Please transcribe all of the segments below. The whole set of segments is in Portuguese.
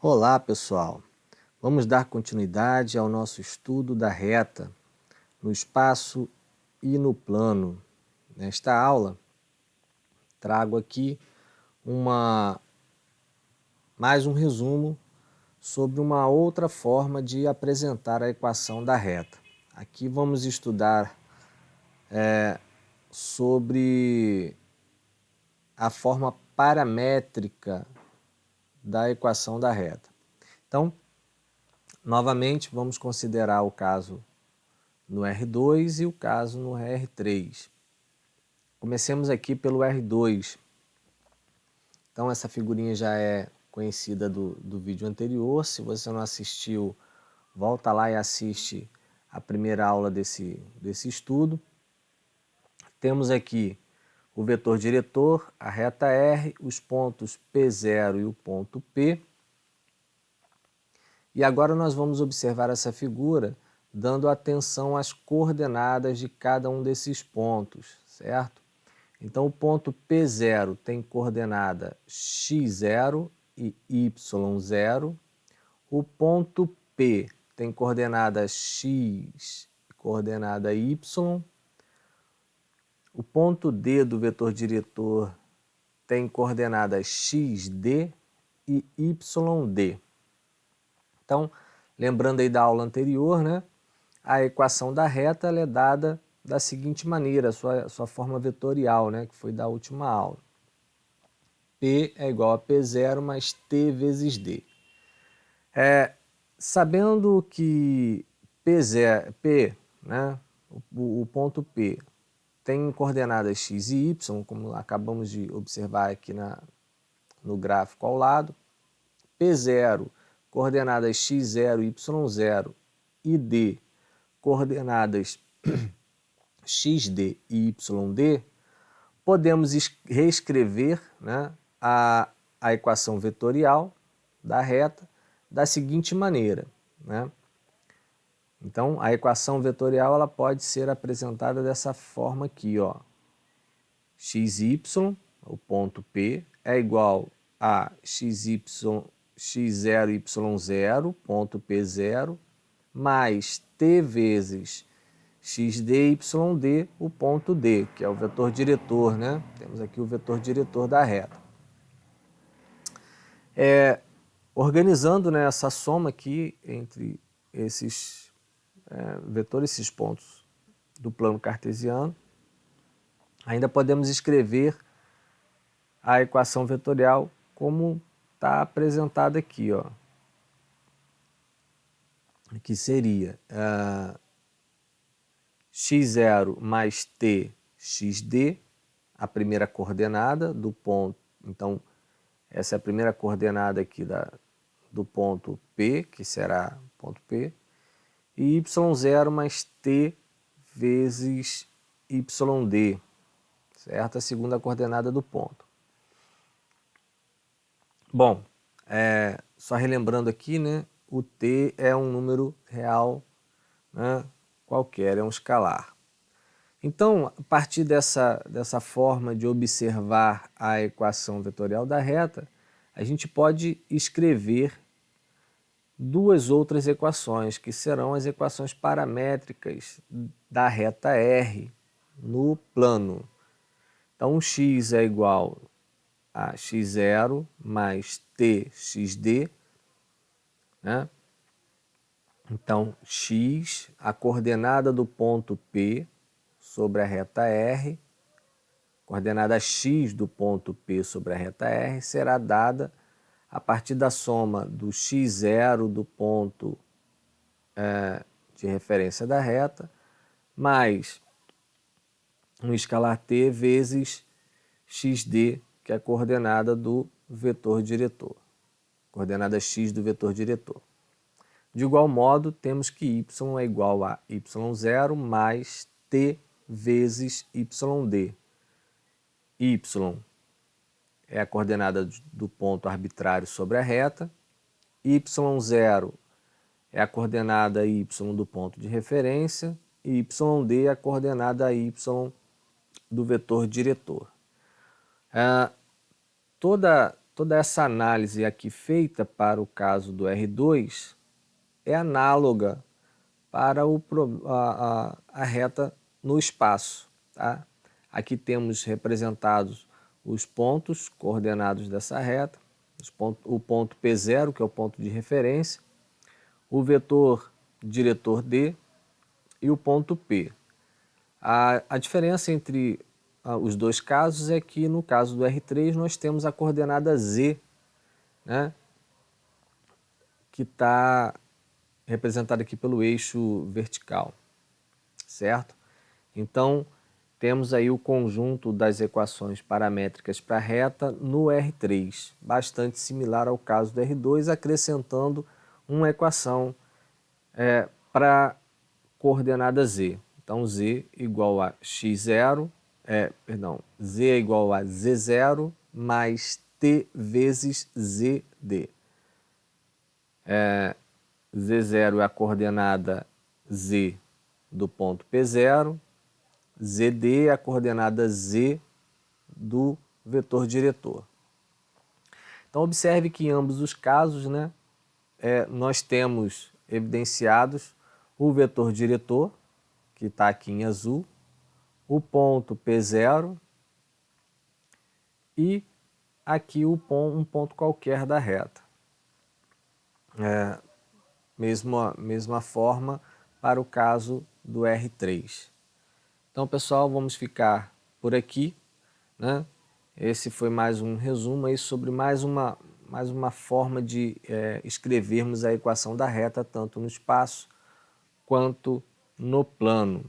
Olá, pessoal! Vamos dar continuidade ao nosso estudo da reta no espaço e no plano. Nesta aula, trago aqui mais um resumo sobre uma outra forma de apresentar a equação da reta. Aqui vamos estudar sobre a forma paramétrica da equação da reta. Então, novamente, vamos considerar o caso no R2 e o caso no R3. Comecemos aqui pelo R2. Então essa figurinha já é conhecida do vídeo anterior. Se você não assistiu, volta lá e assiste a primeira aula desse estudo. Temos aqui o vetor diretor, a reta R, os pontos P0 e o ponto P. E agora nós vamos observar essa figura dando atenção às coordenadas de cada um desses pontos, certo? Então o ponto P0 tem coordenada x0 e y0. O ponto P tem coordenada x e coordenada y. O ponto D do vetor diretor tem coordenadas xd e yd. Então, lembrando aí da aula anterior, né, a equação da reta ela é dada da seguinte maneira, sua forma vetorial, né, que foi da última aula. P é igual a P0 mais T vezes D. Sabendo que P, né, o ponto P, tem coordenadas x e y, como acabamos de observar aqui no gráfico ao lado, P0, coordenadas x0, y0 e D, coordenadas xd e yd, podemos reescrever, né, a equação vetorial da reta da seguinte maneira, né? Então, a equação vetorial ela pode ser apresentada dessa forma aqui, ó. xy, o ponto P, é igual a x0, y0, ponto P0, mais t vezes xd, yd, o ponto D, que é o vetor diretor, né? Temos aqui o vetor diretor da reta. Organizando, né, essa soma aqui entre esses vetores, esses pontos do plano cartesiano, ainda podemos escrever a equação vetorial como está apresentada aqui, ó, que seria x0 mais t xd, a primeira coordenada do ponto. Então, essa é a primeira coordenada aqui do ponto P, que será o ponto P, e y0 mais t vezes yd, certo? A segunda coordenada do ponto. Bom, só relembrando aqui, né, o t é um número real, né, qualquer, é um escalar. Então, a partir dessa forma de observar a equação vetorial da reta, a gente pode escrever duas outras equações, que serão as equações paramétricas da reta R no plano. Então, x é igual a x0 mais t xd, né? Então, x, a coordenada do ponto P sobre a reta R, coordenada x do ponto P sobre a reta R, será dada a partir da soma do x0 do ponto de referência da reta, mais um escalar t vezes xd, que é a coordenada do vetor diretor, coordenada x do vetor diretor. De igual modo, temos que y é igual a y0 mais t vezes yd. Y é a coordenada do ponto arbitrário sobre a reta, y0 é a coordenada y do ponto de referência e yd é a coordenada y do vetor diretor. Toda toda essa análise aqui feita para o caso do R2 é análoga para a reta no espaço. Tá? Aqui temos representados os pontos coordenados dessa reta, o ponto P0, que é o ponto de referência, o vetor diretor D e o ponto P. A diferença entre os dois casos é que no caso do R3 nós temos a coordenada Z, né, que está representada aqui pelo eixo vertical, certo? Então, temos aí o conjunto das equações paramétricas para a reta no R3, bastante similar ao caso do R2, acrescentando uma equação para coordenada Z. Então, Z igual a x0, Z é igual a Z0 mais T vezes ZD. Z0 é a coordenada Z do ponto P0, ZD é a coordenada Z do vetor diretor. Então, observe que em ambos os casos, né, nós temos evidenciados o vetor diretor, que está aqui em azul, o ponto P0 e aqui um ponto qualquer da reta. Mesma forma para o caso do R3. Então, pessoal, vamos ficar por aqui, né? Esse foi mais um resumo aí sobre mais uma forma de escrevermos a equação da reta, tanto no espaço quanto no plano.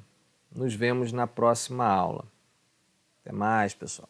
Nos vemos na próxima aula. Até mais, pessoal.